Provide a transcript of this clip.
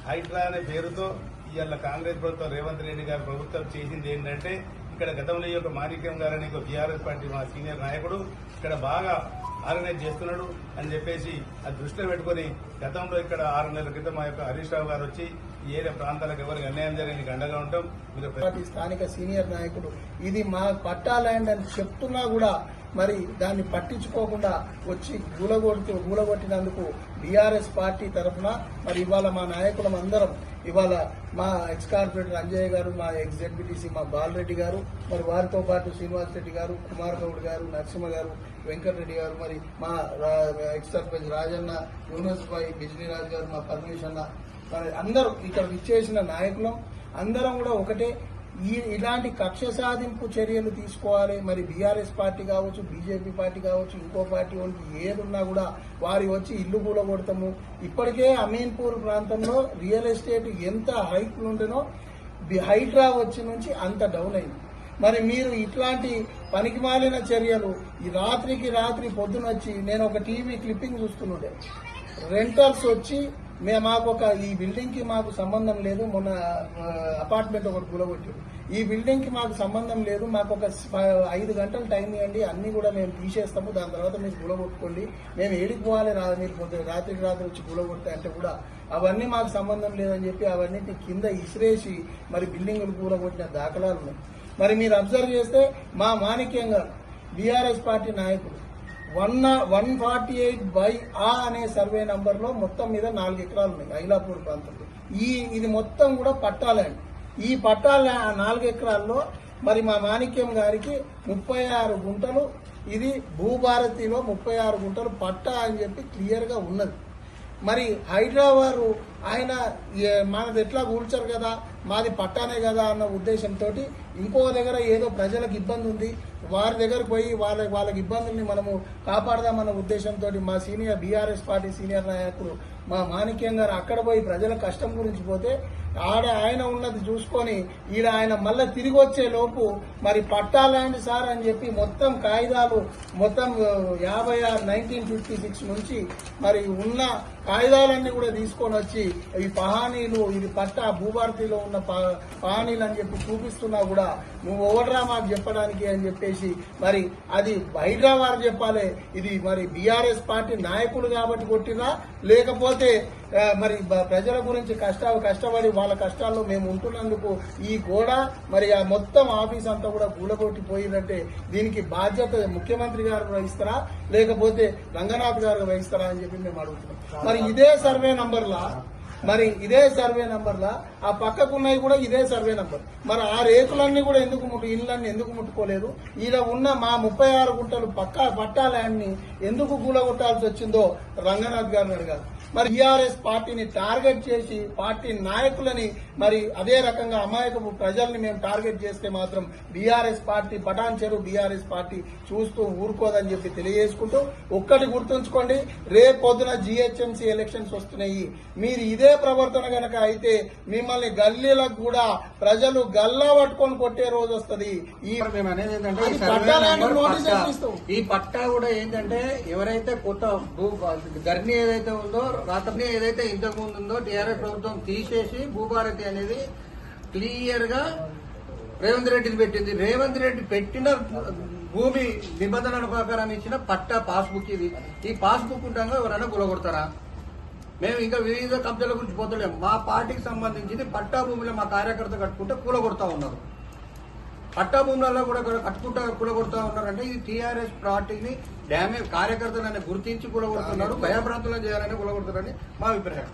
హైడ్రా అనే పేరుతో ఇవాళ కాంగ్రెస్ ప్రభుత్వం రేవంత్ రెడ్డి గారి ప్రభుత్వం చేసింది ఏంటంటే ఇక్కడ గతంలో ఈ యొక్క మాణిక్యం గారని ఒక టీఆర్ఎస్ పార్టీ మా సీనియర్ నాయకుడు ఇక్కడ బాగా ఆర్గనైజ్ చేస్తున్నాడు అని చెప్పేసి అది దృష్టిలో పెట్టుకుని గతంలో ఇక్కడ 6 నెలల క్రితం మా యొక్క హరీష్ రావు గారు వచ్చి ఈ ఏరియా ప్రాంతాలకు ఎవరికి అన్యాయం జరిగింది అండగా ఉంటాం. మీరు స్థానిక సీనియర్ నాయకుడు ఇది మా పట్టా ల్యాండ్ అని చెప్తున్నా కూడా మరి దాన్ని పట్టించుకోకుండా వచ్చి గూలగొట్టినందుకు బీఆర్ఎస్ పార్టీ తరఫున మరి ఇవాళ మా నాయకులం అందరం ఇవాళ మా ఎక్స్ కార్పొరేటర్ అంజయ్య గారు, మా ఎక్స్ జెడ్పీటీసీ మా బాలరెడ్డి గారు, మరి వారితో పాటు శ్రీనివాస్ రెడ్డి గారు, కుమార్ గౌడ్ గారు, నరసింహ గారు, వెంకటరెడ్డి గారు, మరి మా ఎక్స్ సర్పంచ్ రాజన్న, యూనస్ భాయ్, బిజ్లీరాజ్ గారు, మా పరమేశ్ అన్న, మరి అందరూ ఇక్కడ విచ్చేసిన నాయకులం అందరం కూడా ఒకటే. ఇలాంటి కక్ష సాధింపు చర్యలు తీసుకోవాలి. మరి బీఆర్ఎస్ పార్టీ కావచ్చు, బీజేపీ పార్టీ కావచ్చు, ఇంకో పార్టీ వాళ్ళకి ఏదున్నా కూడా వారి వచ్చి ఇల్లు కూలగొడతాము. ఇప్పటికే అమీన్పూర్ ప్రాంతంలో రియల్ ఎస్టేట్ ఎంత హైక్లు ఉంటేనో హైడ్రా వచ్చి నుంచి అంత డౌన్ అయింది. మరి మీరు ఇట్లాంటి పనికిమాలిన చర్యలు ఈ రాత్రికి రాత్రి పొద్దునొచ్చి నేను ఒక టీవీ క్లిప్పింగ్ చూస్తుండే రెంటర్స్ వచ్చి మాకు ఈ బిల్డింగ్ కి మాకు సంబంధం లేదు, మొన్న అపార్ట్మెంట్ ఒకటి కూలగొట్టారు, ఈ బిల్డింగ్ కి మాకు సంబంధం లేదు, మాకు ఒక 5 గంటలు టైం ఇవ్వండి, అన్ని కూడా మేము తీసేస్తాము, దాని తర్వాత మీరు కూలగొట్టుకోండి, మేము ఏడికి పోవాలి మీరు రాత్రికి రాత్రి వచ్చి కూలగొట్టే అంటే కూడా అవన్నీ మాకు సంబంధం లేదని చెప్పి అవన్నిటిని కింద ఇసిరేసి మరి బిల్డింగులు కూలగొట్టిన దాఖలాలు ఉన్నాయి. మరి మీరు అబ్జర్వ్ చేస్తే మా మాణిక్యం గారు బీఆర్ఎస్ పార్టీ నాయకుడు 148/A అనే సర్వే నంబర్ లో మొత్తం మీద 4 ఎకరాలు ఉన్నాయి ఐలాపూర్ ప్రాంతంలో. ఇది మొత్తం కూడా పట్టా ల్యాండ్. ఈ పట్టా 4 ఎకరాల్లో మరి మా మాణిక్యం గారికి 36 గుంటలు, ఇది భూభారతిలో 36 గుంటలు పట్టా అని చెప్పి క్లియర్ గా ఉన్నది. మరి హైదరాబాద్ ఆయన మనది ఎట్లా కూల్చారు కదా, మాది పట్టానే కదా అన్న ఉద్దేశంతో ఇంకో దగ్గర ఏదో ప్రజలకు ఇబ్బంది ఉంది, వారి దగ్గరకు పోయి వాళ్ళకి ఇబ్బందుల్ని మనము కాపాడదామన్న ఉద్దేశంతో మా సీనియర్ బీఆర్ఎస్ పార్టీ సీనియర్ నాయకులు మా మాణిక్యం గారు అక్కడ పోయి ప్రజల కష్టం గురించి పోతే ఆయన ఉన్నది చూసుకొని ఆయన మళ్ళీ తిరిగి వచ్చే లోపు మరి పట్టా ల్యాండ్ సార్ అని చెప్పి మొత్తం కాగితాలు మొత్తం 1956 నుంచి మరి ఉన్న కాగితాలన్నీ కూడా తీసుకొని వచ్చి ఈ పహానీలు, ఇది పట్టా భూభారతిలో ఉన్న పహానీలు అని చెప్పి చూపిస్తున్నా కూడా నువ్వు ఓడరా మాకు చెప్పడానికి అని చెప్పేసి మరి అది హైదరాబాద్ చెప్పాలి, ఇది మరి బీఆర్ఎస్ పార్టీ నాయకులు కాబట్టి కొట్టినా లేకపోతే మరి ప్రజల గురించి కష్టపడి వాళ్ళ కష్టాల్లో మేము ఉంటున్నందుకు ఈ గోడ మరి ఆ మొత్తం ఆఫీస్ అంతా కూడా కూలగొట్టిపోయిందంటే దీనికి బాధ్యత ముఖ్యమంత్రి గారు వహిస్తారా లేకపోతే రంగనాథ్ గారు వహిస్తారా అని చెప్పి మేము అడుగుతున్నాం. మరి ఇదే సర్వే నంబర్లా ఆ పక్కకున్నవి కూడా ఇదే సర్వే నంబర్. మరి ఆ రేకులన్నీ కూడా ఇళ్ళన్నీ ఎందుకు ముట్టుకోలేదు? ఈడ ఉన్న మా 36 గుంటలు పట్టా ల్యాండ్ ని ఎందుకు కూలగొట్టాల్సి వచ్చిందో రంగనాథ్ గారిని అడగాలి. మరి బీఆర్ఎస్ పార్టీని టార్గెట్ చేసి పార్టీ నాయకులని మరి అదే రకంగా అమాయకపు ప్రజల్ని మేము టార్గెట్ చేస్తే మాత్రం బీఆర్ఎస్ పార్టీ పటాన్ చెరు బీఆర్ఎస్ పార్టీ చూస్తూ ఊరుకోదని చెప్పి తెలియజేసుకుంటూ ఒక్కటి గుర్తుంచుకోండి, రేపు పొద్దున జీహెచ్ఎంసీ ఎలక్షన్స్ వస్తున్నాయి. మీరు ఇదే ప్రవర్తన గనక అయితే మిమ్మల్ని గల్లీలకు కూడా ప్రజలు గల్లా పట్టుకొని కొట్టే రోజు వస్తుంది. ఈ పట్టా కూడా ఏంటంటే ఎవరైతే కొత్త ధరణి ఏదైతే ఉందో రాత్రి ఏదైతే ఇంతకు ముందు ఉందో టీఆర్ఎస్ ప్రభుత్వం తీసేసి భూభారతి అనేది క్లియర్ గా రేవంత్ రెడ్డిని పెట్టింది. రేవంత్ రెడ్డి పెట్టిన భూమి నిబంధనల ప్రకారం ఇచ్చిన పట్టా పాస్బుక్ ఇది. ఈ పాస్బుక్ ఉండగా ఎవరైనా కూలగొడతారా? మేము ఇంకా వివిధ కబ్జాల గురించి పోతలేము. మా పార్టీకి సంబంధించింది పట్టా భూమిలో మా కార్యకర్త కట్టుకుంటే కూలగొడతా ఉన్నారు. పట్టా భూములలో కూడా కూలగొడతా ఉన్నారంటే ఇది టీఆర్ఎస్ పార్టీని డ్యామేజ్ కార్యకర్తలని గుర్తించి కూలగొడుతున్నారు, భయభ్రాంతులను చేయాలని కూలగొడుతున్నారని మా అభిప్రాయం.